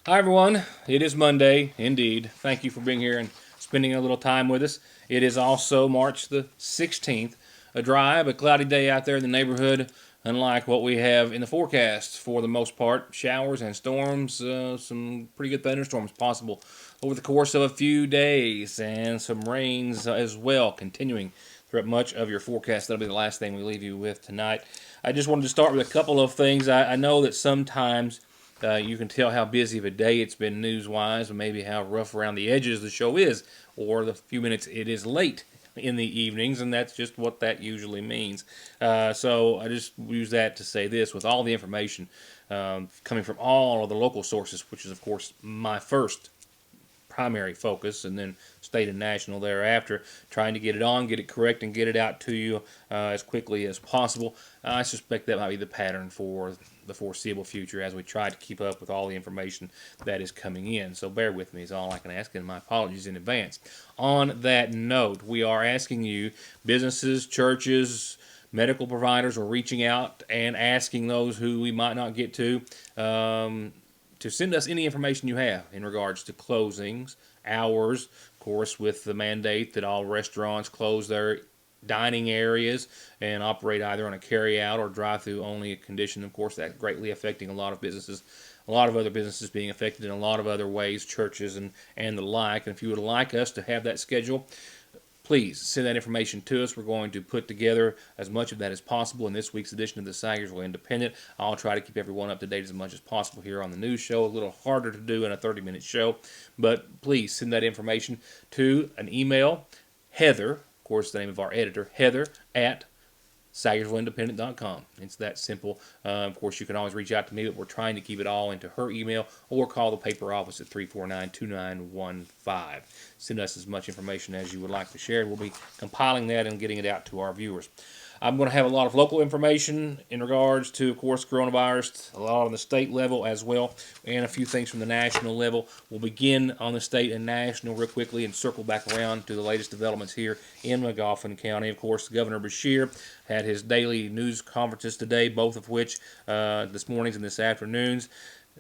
Hi, everyone. It is Monday, indeed. Thank you for being here and spending a little time with us. It is also March the 16th, a dry but cloudy day out there in the neighborhood, unlike what we have in the forecast for the most part. Showers and storms, some pretty good thunderstorms possible over the course of a few days, and some rains as well, continuing throughout much of your forecast. That'll be the last thing we leave you with tonight. I just wanted to start with a couple of things. I know that sometimes you can tell how busy of a day it's been news-wise, and maybe how rough around the edges the show is, or the few minutes it is late in the evenings, and that's just what that usually means. So I just use that to say this: with all the information coming from all of the local sources, which is of course my first primary focus, and then state and national thereafter, trying to get it on, get it correct, and get it out to you as quickly as possible. I suspect that might be the pattern for the foreseeable future as we try to keep up with all the information that is coming in. So bear with me is all I can ask, and my apologies in advance. On that note, we are asking you, businesses, churches, medical providers, are reaching out and asking those who we might not get to send us any information you have in regards to closings, hours, of course, with the mandate that all restaurants close their dining areas and operate either on a carry-out or drive-through only condition. Of course, that greatly affecting a lot of businesses, a lot of other businesses being affected in a lot of other ways, churches and the like. And if you would like us to have that schedule, please send that information to us. We're going to put together as much of that as possible in this week's edition of the Sagersville Independent. I'll try to keep everyone up to date as much as possible here on the news show. A little harder to do in a 30-minute show, but please send that information to an email, Heather, of course, the name of our editor, Heather at SagersvilleIndependent.com. It's that simple. Of course, you can always reach out to me, but we're trying to keep it all into her email, or call the paper office at 349-2915. Send us as much information as you would like to share. We'll be compiling that and getting it out to our viewers. I'm going to have a lot of local information in regards to, of course, coronavirus, a lot on the state level as well, and a few things from the national level. We'll begin on the state and national real quickly and circle back around to the latest developments here in McGoffin County. Of course, Governor Beshear had his daily news conferences today, both of which this morning's and this afternoon's.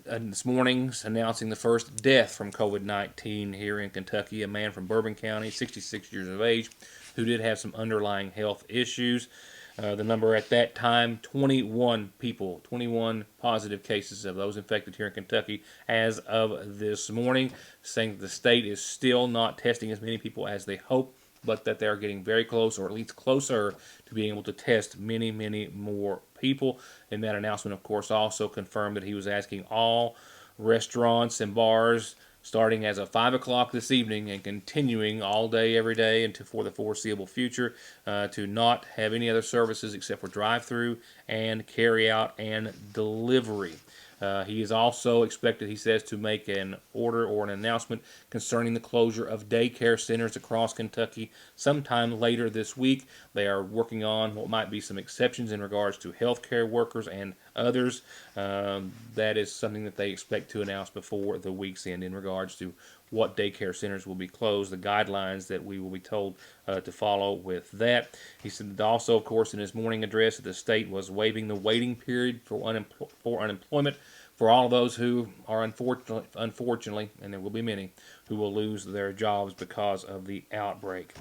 This morning's announcing the first death from COVID-19 here in Kentucky, a man from Bourbon County, 66 years of age, who did have some underlying health issues. The number at that time, 21 people, 21 positive cases of those infected here in Kentucky as of this morning, saying that the state is still not testing as many people as they hope, but that they're getting very close, or at least closer, to being able to test many, many more people. And that announcement, of course, also confirmed that he was asking all restaurants and bars, starting as of 5 o'clock this evening and continuing all day, every day, and for the foreseeable future, to not have any other services except for drive-through and carry-out and delivery. He is also expected, he says, to make an order or an announcement concerning the closure of daycare centers across Kentucky sometime later this week. They are working on what might be some exceptions in regards to healthcare workers and others. That is something that they expect to announce before the week's end in regards to what daycare centers will be closed, the guidelines that we will be told to follow with that. He said also, of course, in his morning address that the state was waiving the waiting period for unemployment for all of those who are unfortunately, and there will be many, who will lose their jobs because of the outbreak.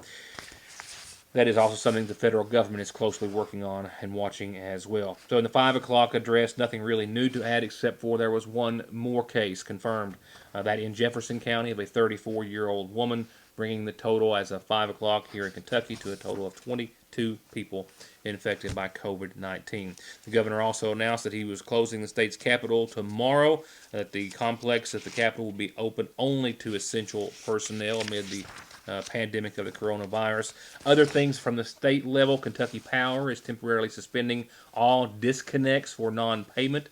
That is also something the federal government is closely working on and watching as well. So in the 5 o'clock address, nothing really new to add except for there was one more case confirmed, that in Jefferson County of a 34-year-old woman, bringing the total as of 5 o'clock here in Kentucky to a total of 22 people infected by COVID-19. The governor also announced that he was closing the state's capital tomorrow, that the complex at the Capitol will be open only to essential personnel amid the pandemic of the coronavirus. Other things from the state level, Kentucky Power is temporarily suspending all disconnects for non-payment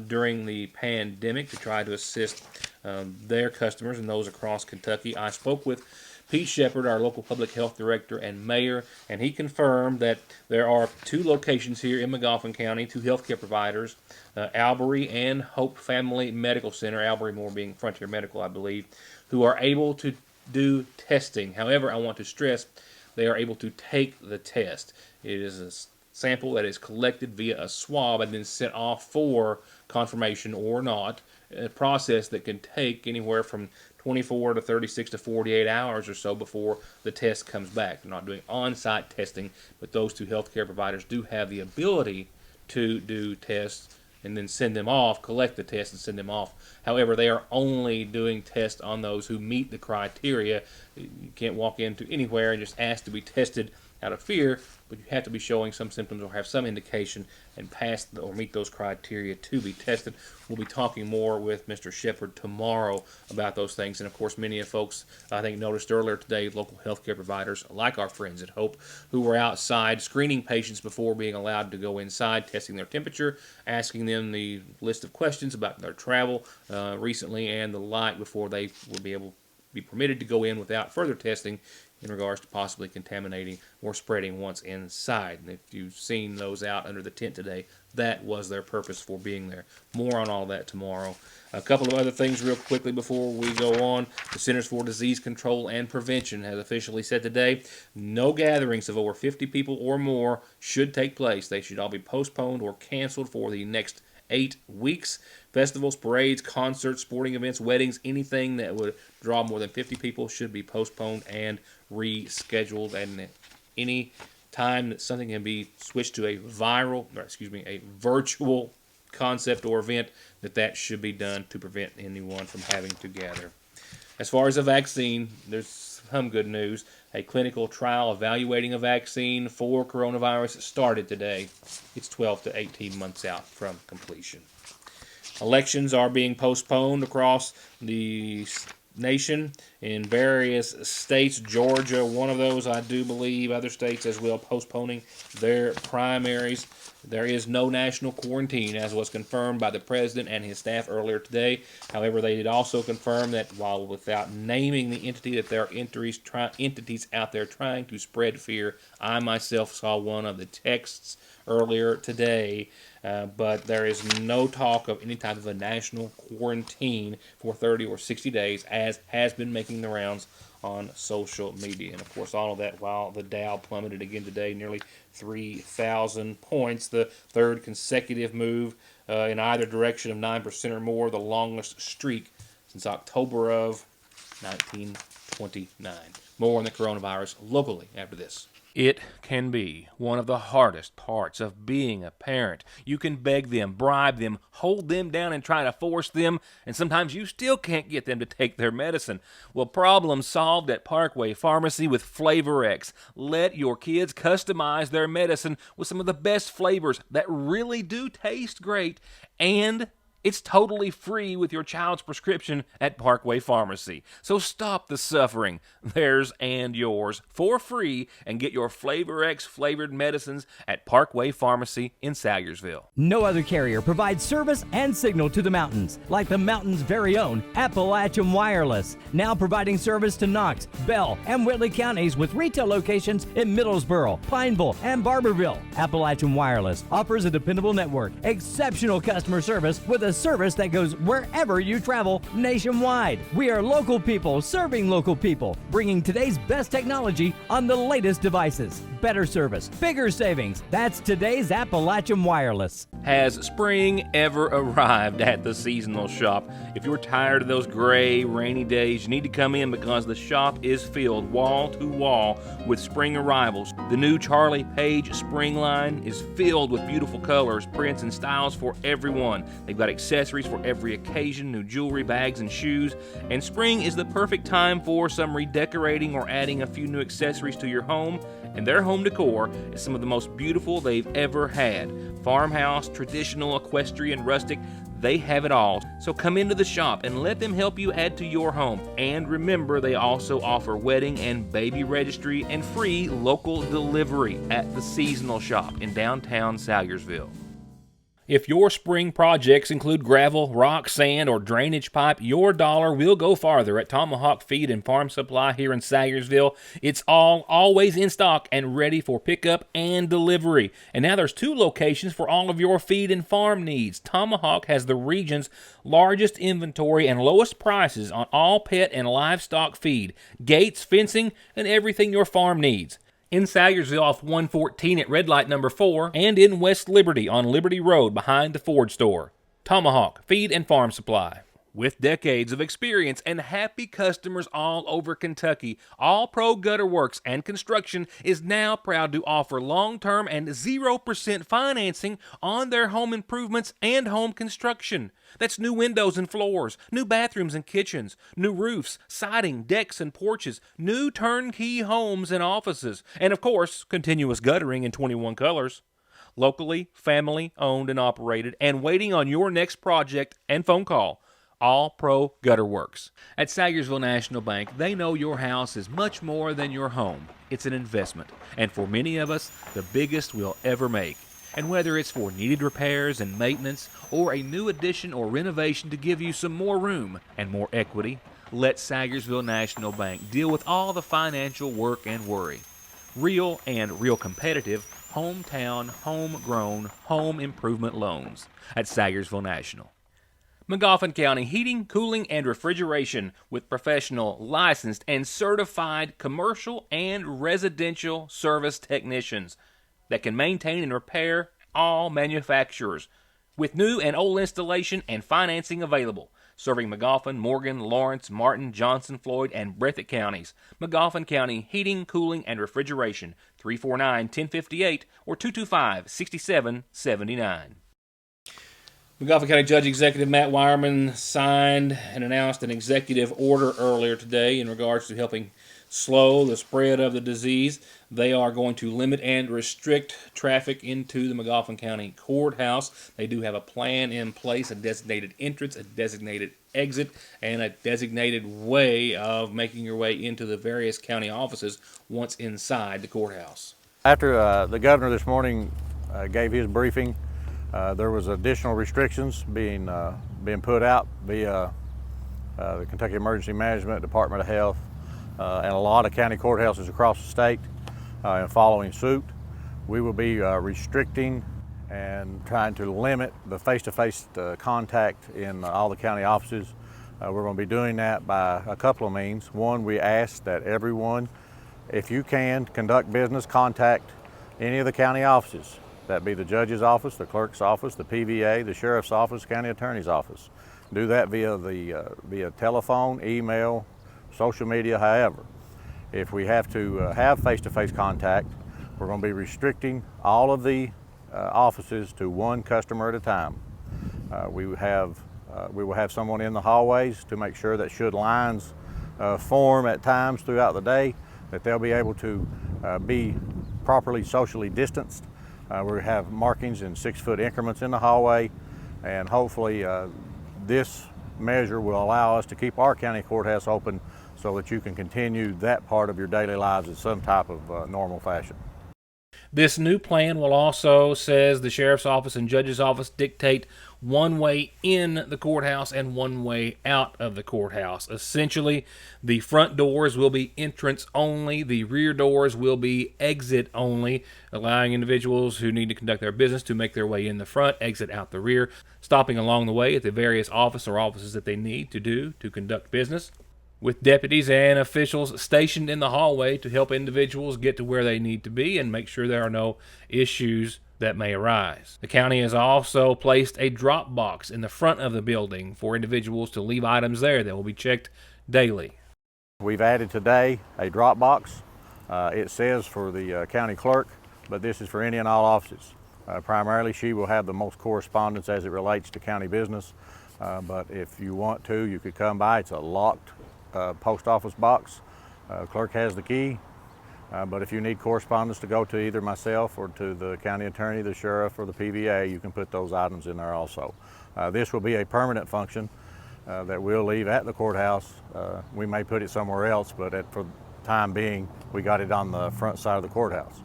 during the pandemic to try to assist their customers and those across Kentucky. I spoke with Pete Shepard, our local public health director and mayor, and he confirmed that there are two locations here in McGoffin County, two healthcare providers, Albury and Hope Family Medical Center, Albury more being Frontier Medical, I believe, who are able to do testing. However, I want to stress they are able to take the test. It is a sample that is collected via a swab and then sent off for confirmation or not, a process that can take anywhere from 24 to 36 to 48 hours or so before the test comes back. They're not doing on-site testing, but those two healthcare providers do have the ability to do tests and then send them off, collect the tests and send them off. However, they are only doing tests on those who meet the criteria. You can't walk into anywhere and just ask to be tested out of fear, but you have to be showing some symptoms or have some indication and pass or meet those criteria to be tested. We'll be talking more with Mr. Shepard tomorrow about those things. And of course, many of folks, I think, noticed earlier today, local healthcare providers like our friends at Hope, who were outside screening patients before being allowed to go inside, testing their temperature, asking them the list of questions about their travel recently and the like before they would be permitted to go in without further testing in regards to possibly contaminating or spreading once inside. And if you've seen those out under the tent today, that was their purpose for being there. More on all that tomorrow. A couple of other things real quickly before we go on. The Centers for Disease Control and Prevention has officially said today no gatherings of over 50 people or more should take place. They should all be postponed or canceled for the next 8 weeks. Festivals, parades, concerts, sporting events, weddings, anything that would draw more than 50 people should be postponed and rescheduled. And any time that something can be switched to a virtual concept or event, that should be done to prevent anyone from having to gather. As far as a vaccine, there's some good news. A clinical trial evaluating a vaccine for coronavirus started today. It's 12 to 18 months out from completion. Elections are being postponed across the nation in various states. Georgia, one of those, I do believe. Other states as well postponing their primaries. There is no national quarantine, as was confirmed by the president and his staff earlier today. However, they did also confirm that while without naming the entity, that there are entities out there trying to spread fear. I myself saw one of the texts earlier today, but there is no talk of any type of a national quarantine for 30 or 60 days, as has been making the rounds on social media. And of course, all of that while the Dow plummeted again today, nearly 3,000 points, the third consecutive move in either direction of 9% or more, the longest streak since October of 1929. More on the coronavirus locally after this. It can be one of the hardest parts of being a parent. You can beg them, bribe them, hold them down and try to force them, and sometimes you still can't get them to take their medicine. Well, problem solved at Parkway Pharmacy with Flavor X. Let your kids customize their medicine with some of the best flavors that really do taste great, and it's totally free with your child's prescription at Parkway Pharmacy. So stop the suffering, theirs and yours, for free, and get your Flavor X flavored medicines at Parkway Pharmacy in Salyersville. No other carrier provides service and signal to the mountains like the mountain's very own Appalachian Wireless. Now providing service to Knox, Bell, and Whitley counties with retail locations in Middlesboro, Pineville, and Barberville. Appalachian Wireless offers a dependable network, exceptional customer service with a service that goes wherever you travel nationwide. We are local people serving local people, bringing today's best technology on the latest devices. Better service, bigger savings. That's today's Appalachian Wireless. Has spring ever arrived at the seasonal shop? If you're tired of those gray, rainy days, you need to come in because the shop is filled wall to wall with spring arrivals. The new Charlie Page spring line is filled with beautiful colors, prints, and styles for everyone. They've got accessories for every occasion, new jewelry, bags, and shoes. And spring is the perfect time for some redecorating or adding a few new accessories to your home. And their home decor is some of the most beautiful they've ever had. Farmhouse, traditional, equestrian, rustic, they have it all. So come into the shop and let them help you add to your home. And remember, they also offer wedding and baby registry and free local delivery at the seasonal shop in downtown Salyersville. If your spring projects include gravel, rock, sand, or drainage pipe, your dollar will go farther at Tomahawk Feed and Farm Supply here in Salyersville. It's always in stock and ready for pickup and delivery. And now there's 2 locations for all of your feed and farm needs. Tomahawk has the region's largest inventory and lowest prices on all pet and livestock feed, gates, fencing, and everything your farm needs. in Sayersville off 114 at red light number 4, and in West Liberty on Liberty Road behind the Ford store. Tomahawk Feed and Farm Supply. With decades of experience and happy customers all over Kentucky, All Pro Gutter Works and Construction is now proud to offer long-term and 0% financing on their home improvements and home construction. That's new windows and floors, new bathrooms and kitchens, new roofs, siding, decks and porches, new turnkey homes and offices, and of course, continuous guttering in 21 colors. Locally, family owned and operated, and waiting on your next project and phone call. All Pro Gutter Works. At Sayersville National Bank, they know your house is much more than your home. It's an investment, and for many of us, the biggest we'll ever make. And whether it's for needed repairs and maintenance, or a new addition or renovation to give you some more room and more equity, let Sayersville National Bank deal with all the financial work and worry. Real and real competitive, hometown, homegrown, home improvement loans at Sayersville National. Magoffin County Heating, Cooling, and Refrigeration with professional, licensed, and certified commercial and residential service technicians that can maintain and repair all manufacturers with new and old installation and financing available. Serving Magoffin, Morgan, Lawrence, Martin, Johnson, Floyd, and Breathitt counties. Magoffin County Heating, Cooling, and Refrigeration, 349-1058 or 225-6779. Magoffin County Judge Executive Matt Wireman signed and announced an executive order earlier today in regards to helping slow the spread of the disease. They are going to limit and restrict traffic into the Magoffin County Courthouse. They do have a plan in place, a designated entrance, a designated exit, and a designated way of making your way into the various county offices once inside the courthouse. After the governor this morning gave his briefing, there was additional restrictions being put out via the Kentucky Emergency Management, Department of Health, and a lot of county courthouses across the state. And following suit, we will be restricting and trying to limit the face-to-face contact in all the county offices. We're going to be doing that by a couple of means. One, we ask that everyone, if you can conduct business, contact any of the county offices. That be the judge's office, the clerk's office, the PVA, the sheriff's office, county attorney's office. Do that via telephone, email, social media, however. If we have to have face-to-face contact, we're going to be restricting all of the offices to one customer at a time. We will have someone in the hallways to make sure that should lines form at times throughout the day, that they'll be able to be properly socially distanced. We have markings in 6-foot increments in the hallway, and hopefully this measure will allow us to keep our county courthouse open so that you can continue that part of your daily lives in some type of normal fashion. This new plan will also, says the sheriff's office and judge's office, dictate one way in the courthouse and one way out of the courthouse. Essentially, the front doors will be entrance only, the rear doors will be exit only, allowing individuals who need to conduct their business to make their way in the front, exit out the rear, stopping along the way at the various offices that they need to do to conduct business, with deputies and officials stationed in the hallway to help individuals get to where they need to be and make sure there are no issues that may arise. The county has also placed a drop box in the front of the building for individuals to leave items there that will be checked daily. We've added today a drop box. It says for the county clerk, but this is for any and all offices. Primarily, she will have the most correspondence as it relates to county business, but if you want to, you could come by. It's a locked post office box. Clerk has the key, but if you need correspondence to go to either myself or to the county attorney, the sheriff, or the PVA, you can put those items in there also. This will be a permanent function that we'll leave at the courthouse. We may put it somewhere else, but for the time being, we got it on the front side of the courthouse.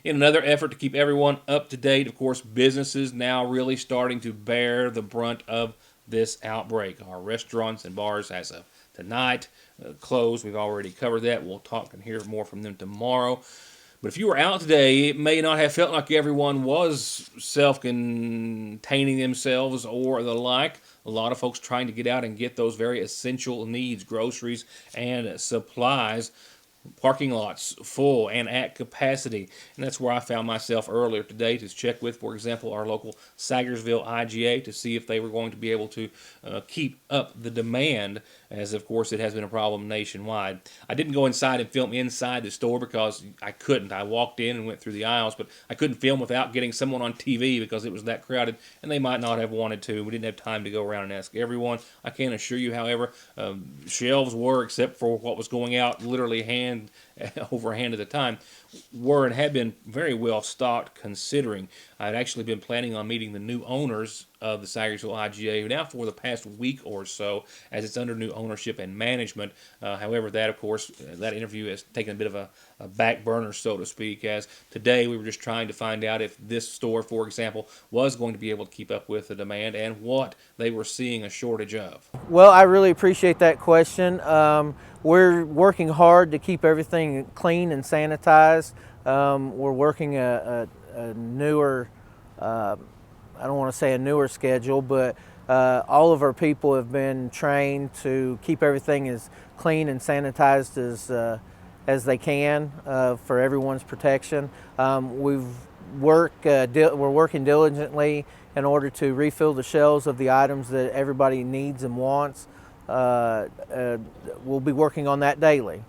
In another effort to keep everyone up to date, of course, businesses now really starting to bear the brunt of this outbreak. Our restaurants and bars as of tonight closed. We've already covered that. We'll talk and hear more from them tomorrow. But if you were out today, it may not have felt like everyone was self-containing themselves or the like. A lot of folks trying to get out and get those very essential needs, groceries and supplies. parking lots full and at capacity. And that's where I found myself earlier today to check with, for example, our local Sagersville IGA to see if they were going to be able to keep up the demand, as of course it has been a problem nationwide. I didn't go inside and film inside the store because I couldn't. I walked in and went through the aisles, but I couldn't film without getting someone on TV because it was that crowded, and they might not have wanted to. We didn't have time to go around and ask everyone. I can assure you, however, shelves were, except for what was going out literally hand over hand at a time, were and had been very well stocked, considering I'd actually been planning on meeting the new owners of the Sagersville IGA now for the past week or so, as it's under new ownership and management. However, that, of course, that interview has taken a bit of a back burner, so to speak, as today we were just trying to find out if this store, for example, was going to be able to keep up with the demand and what they were seeing a shortage of. Well, I really appreciate that question. We're working hard to keep everything clean and sanitized. We're working a newer, I don't want to say a newer schedule, but all of our people have been trained to keep everything as clean and sanitized as they can for everyone's protection. We're working diligently in order to refill the shelves of the items that everybody needs and wants. We'll be working on that daily.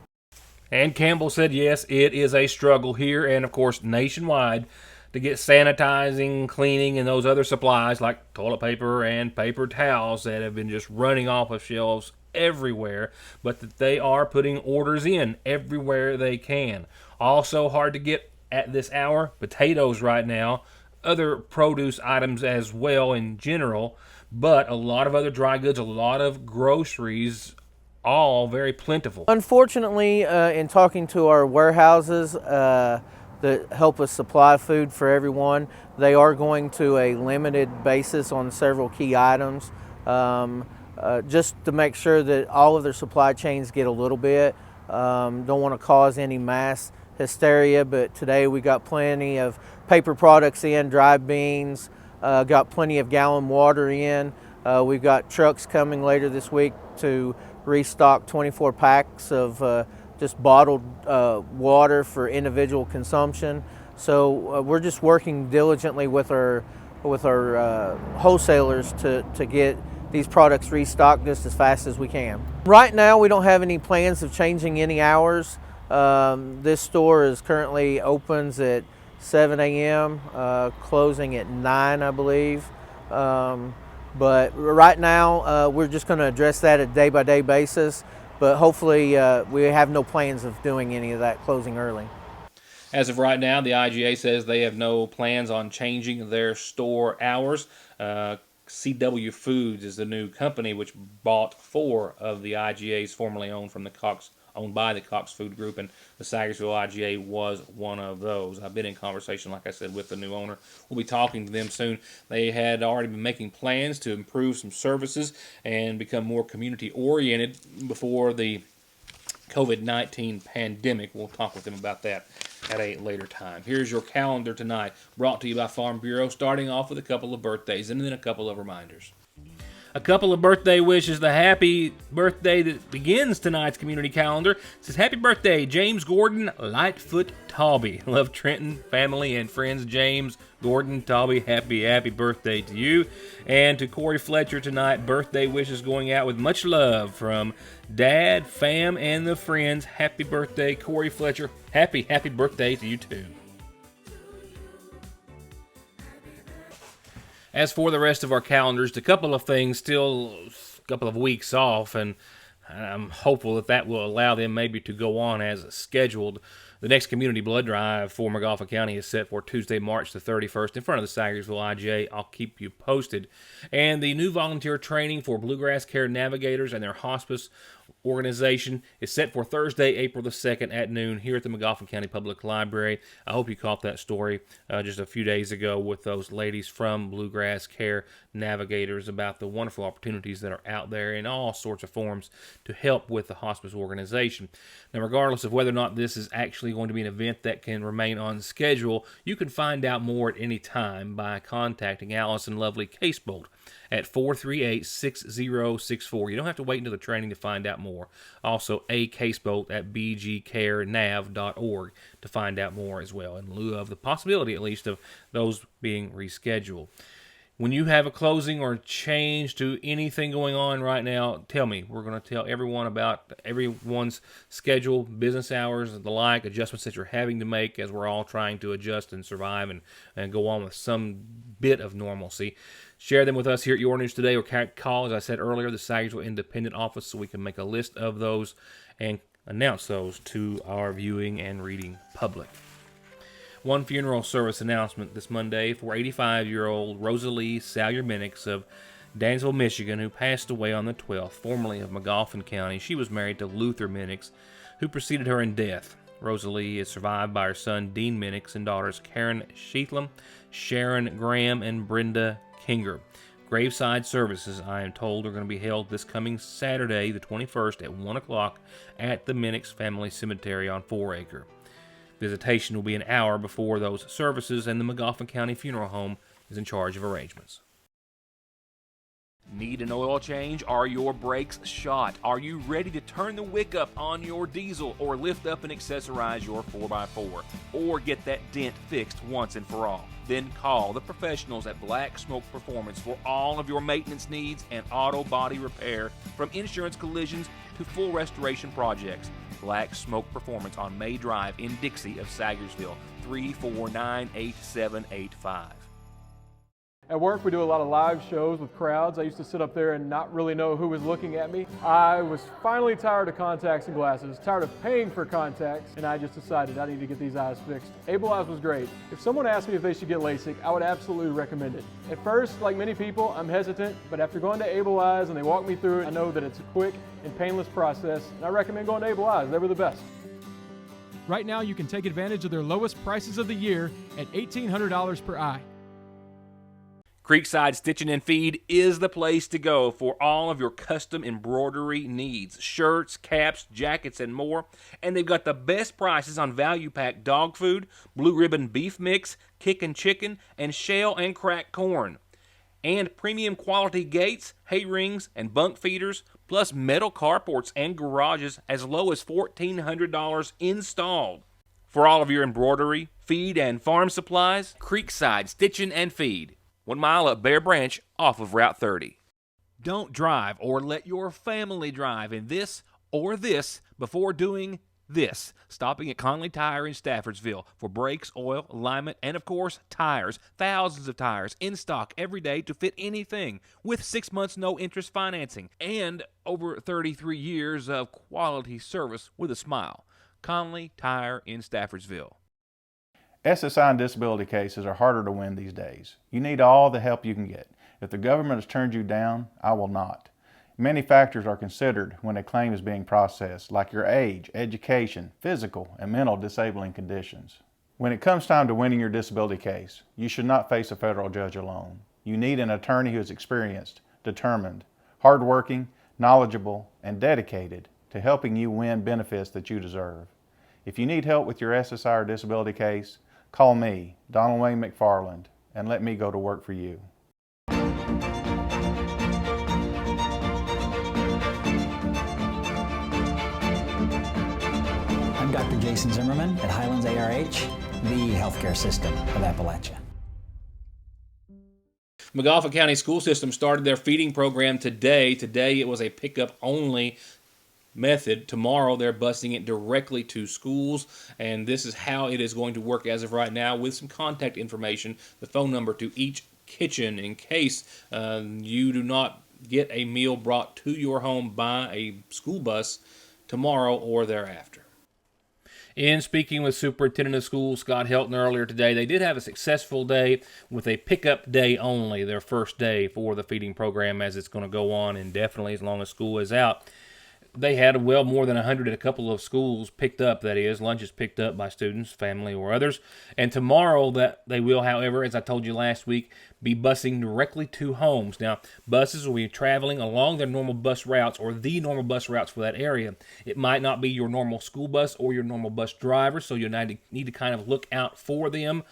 And Campbell said, yes, it is a struggle here and, of course, nationwide to get sanitizing, cleaning, and those other supplies like toilet paper and paper towels that have been just running off of shelves everywhere, but that they are putting orders in everywhere they can. Also hard to get at this hour, potatoes right now, other produce items as well in general, but a lot of other dry goods, a lot of groceries, all very plentiful. Unfortunately, in talking to our warehouses that help us supply food for everyone, they are going to a limited basis on several key items, just to make sure that all of their supply chains get a little bit. Don't want to cause any mass hysteria, but today we got plenty of paper products in, dry beans, got plenty of gallon water in. We've got trucks coming later this week to restock 24 packs of just bottled water for individual consumption. So we're just working diligently with our wholesalers to get these products restocked just as fast as we can. Right now we don't have any plans of changing any hours. This store is currently opens at 7 a.m., closing at 9, I believe. But right now, we're just going to address that at day-by-day basis. But hopefully, we have no plans of doing any of that closing early. As of right now, the IGA says they have no plans on changing their store hours. CW Foods is the new company which bought 4 of the IGAs formerly owned by the Cox Food Group, and the Sagersville IGA was one of those. I've been in conversation, like I said, with the new owner. We'll be talking to them soon. They had already been making plans to improve some services and become more community-oriented before the COVID-19 pandemic. We'll talk with them about that at a later time. Here's your calendar tonight, brought to you by Farm Bureau, starting off with a couple of birthdays and then a couple of reminders. A couple of birthday wishes. The happy birthday that begins tonight's community calendar says, happy birthday, James Gordon Lightfoot Tawby. Love Trenton family and friends. James Gordon Tawby, happy birthday to you. And to Corey Fletcher tonight, birthday wishes going out with much love from Dad, fam, and the friends. Happy birthday, Corey Fletcher. Happy birthday to you too. As for the rest of our calendars, a couple of things still, a couple of weeks off, and I'm hopeful that will allow them maybe to go on as scheduled. The next community blood drive for McGoffin County is set for Tuesday, March the 31st in front of the Sagersville IGA. I'll keep you posted. And the new volunteer training for Bluegrass Care Navigators and their hospice organization is set for Thursday, April the 2nd at noon here at the McGoffin County Public Library. I hope you caught that story just a few days ago with those ladies from Bluegrass Care Navigators about the wonderful opportunities that are out there in all sorts of forms to help with the hospice organization. Now, regardless of whether or not this is actually going to be an event that can remain on schedule, you can find out more at any time by contacting Allison Lovely Casebolt at 438-6064. You don't have to wait until the training to find out more. Also, a casebolt at bgcarenav.org to find out more as well, in lieu of the possibility, at least, of those being rescheduled. When you have a closing or change to anything going on right now, tell me. We're going to tell everyone about everyone's schedule, business hours, and the like, adjustments that you're having to make as we're all trying to adjust and survive and go on with some bit of normalcy. Share them with us here at Your News Today, or call, as I said earlier, the Sagersville Independent office so we can make a list of those and announce those to our viewing and reading public. One funeral service announcement this Monday for 85-year-old Rosalie Salyer-Minix of Dansville, Michigan, who passed away on the 12th, formerly of McGoffin County. She was married to Luther Minix, who preceded her in death. Rosalie is survived by her son Dean Minix and daughters Karen Sheathlam, Sharon Graham, and Brenda Kinger. Graveside services, I am told, are going to be held this coming Saturday, the 21st, at 1 o'clock at the Minix Family Cemetery on 4 Acre. Visitation will be an hour before those services, and the McGoffin County Funeral Home is in charge of arrangements. Need an oil change? Are your brakes shot? Are you ready to turn the wick up on your diesel, or lift up and accessorize your 4x4, or get that dent fixed once and for all? Then call the professionals at Black Smoke Performance for all of your maintenance needs and auto body repair, from insurance collisions to full restoration projects. Black Smoke Performance on May Drive in Dixie of Sagersville, 349-8785. At work, we do a lot of live shows with crowds. I used to sit up there and not really know who was looking at me. I was finally tired of contacts and glasses, tired of paying for contacts, and I just decided I need to get these eyes fixed. Able Eyes was great. If someone asked me if they should get LASIK, I would absolutely recommend it. At first, like many people, I'm hesitant, but after going to Able Eyes and they walk me through it, I know that it's a quick and painless process, and I recommend going to Able Eyes. They were the best. Right now, you can take advantage of their lowest prices of the year at $1,800 per eye. Creekside Stitching and Feed is the place to go for all of your custom embroidery needs. Shirts, caps, jackets, and more. And they've got the best prices on value-pack dog food, blue ribbon beef mix, kickin' chicken, and shell and cracked corn. And premium quality gates, hay rings, and bunk feeders, plus metal carports and garages as low as $1,400 installed. For all of your embroidery, feed, and farm supplies, Creekside Stitching and Feed. 1 mile up Bear Branch off of Route 30. Don't drive or let your family drive in this or this before doing this. Stopping at Conley Tire in Staffordsville for brakes, oil, alignment, and of course, tires. Thousands of tires in stock every day to fit anything, with 6 months no interest financing and over 33 years of quality service with a smile. Conley Tire in Staffordsville. SSI and disability cases are harder to win these days. You need all the help you can get. If the government has turned you down, I will not. Many factors are considered when a claim is being processed, like your age, education, physical, and mental disabling conditions. When it comes time to winning your disability case, you should not face a federal judge alone. You need an attorney who is experienced, determined, hardworking, knowledgeable, and dedicated to helping you win benefits that you deserve. If you need help with your SSI or disability case, call me, Donald Wayne McFarland, and let me go to work for you. I'm Dr. Jason Zimmerman at Highlands ARH, the healthcare system of Appalachia. McGoffin County School System started their feeding program today. Today it was a pickup-only method. Tomorrow they're busing it directly to schools, and this is how it is going to work as of right now, with some contact information, the phone number to each kitchen in case you do not get a meal brought to your home by a school bus tomorrow or thereafter. In speaking with Superintendent of Schools Scott Helton earlier today, they did have a successful day with a pickup day only, their first day for the feeding program, as it's going to go on indefinitely as long as school is out. They had well more than 100 at a couple of schools picked up, that is, lunches picked up by students, family, or others. And tomorrow that they will, however, as I told you last week, be busing directly to homes. Now, buses will be traveling along their normal bus routes, or the normal bus routes for that area. It might not be your normal school bus or your normal bus driver, so you need to kind of look out for them.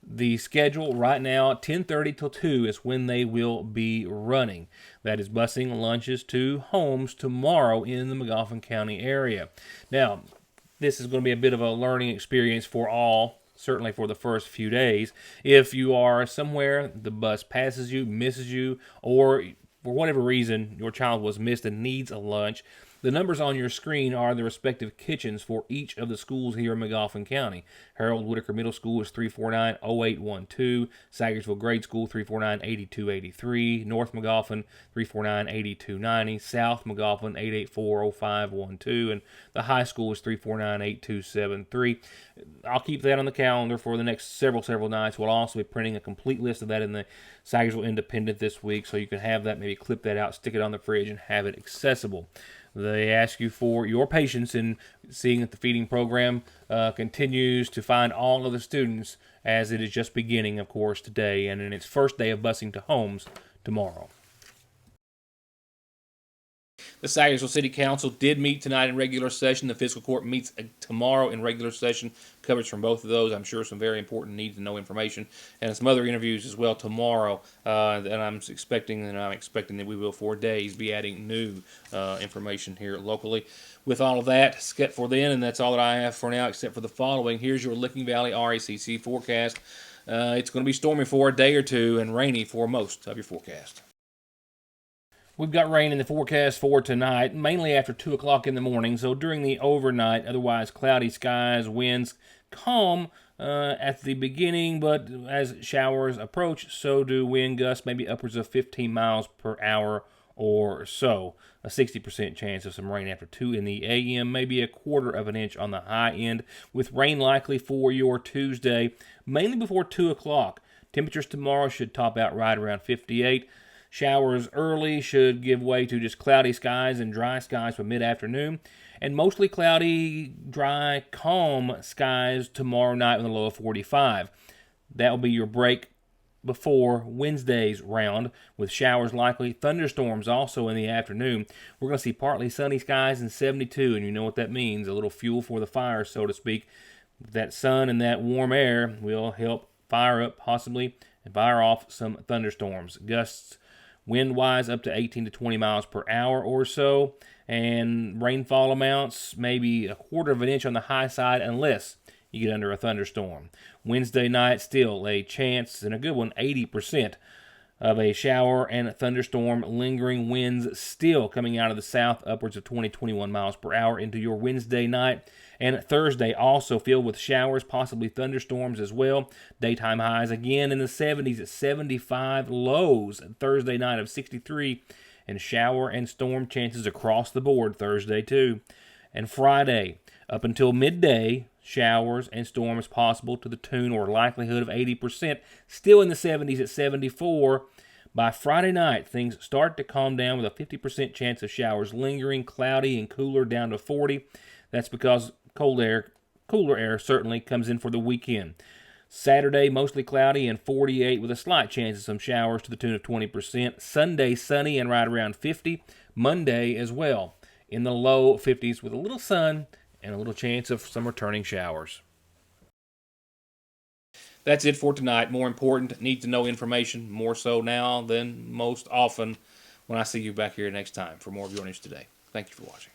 The schedule right now, 10:30 till 2 is when they will be running. That is busing lunches to homes tomorrow in the Magoffin County area. Now, this is going to be a bit of a learning experience for all, certainly for the first few days. If you are somewhere, the bus passes you, misses you, or for whatever reason your child was missed and needs a lunch, the numbers on your screen are the respective kitchens for each of the schools here in Magoffin County. Harold Whitaker Middle School is 349-0812. Sagersville Grade School 349-8283. North Magoffin 349-8290. South Magoffin 884-0512. And the high school is 349-8273. I'll keep that on the calendar for the next several nights. We'll also be printing a complete list of that in the Sagersville Independent this week, so you can have that, maybe clip that out, stick it on the fridge, and have it accessible. They ask you for your patience in seeing that the feeding program continues to find all of the students, as it is just beginning, of course, today, and in its first day of busing to homes tomorrow. The Sagersville City Council did meet tonight in regular session. The fiscal court meets tomorrow in regular session. Coverage from both of those, I'm sure, some very important need-to-know information, and some other interviews as well tomorrow. And I'm expecting that we will, for days, be adding new information here locally. With all of that, for then, and that's all that I have for now, except for the following. Here's your Licking Valley RACC forecast. It's going to be stormy for a day or two and rainy for most of your forecast. We've got rain in the forecast for tonight, mainly after 2 o'clock in the morning, so during the overnight, otherwise cloudy skies, winds calm at the beginning, but as showers approach, so do wind gusts, maybe upwards of 15 miles per hour or so. A 60% chance of some rain after 2 in the a.m., maybe a quarter of an inch on the high end, with rain likely for your Tuesday, mainly before 2 o'clock. Temperatures tomorrow should top out right around 58. Showers early should give way to just cloudy skies and dry skies for mid-afternoon, and mostly cloudy, dry, calm skies tomorrow night with a low of 45. That will be your break before Wednesday's round, with showers likely, thunderstorms also in the afternoon. We're going to see partly sunny skies and 72, and you know what that means, a little fuel for the fire, so to speak. That sun and that warm air will help fire up possibly and fire off some thunderstorms. Gusts wind-wise up to 18 to 20 miles per hour or so, and rainfall amounts maybe a quarter of an inch on the high side unless you get under a thunderstorm. Wednesday night, still a chance, and a good one, 80% of a shower and a thunderstorm. Lingering winds still coming out of the south, upwards of 20-21 miles per hour into your Wednesday night. And Thursday also filled with showers, possibly thunderstorms as well. Daytime highs again in the 70s at 75, lows Thursday night of 63, and shower and storm chances across the board Thursday too. And Friday, up until midday, showers and storms possible to the tune or likelihood of 80%, still in the 70s at 74. By Friday night, things start to calm down with a 50% chance of showers lingering, cloudy and cooler down to 40. That's because cooler air certainly comes in for the weekend. Saturday, mostly cloudy and 48 with a slight chance of some showers to the tune of 20%. Sunday, sunny and right around 50. Monday as well, in the low 50s with a little sun and a little chance of some returning showers. That's it for tonight. More important, need-to-know information, more so now than most often when I see you back here next time for more of Your News Today. Thank you for watching.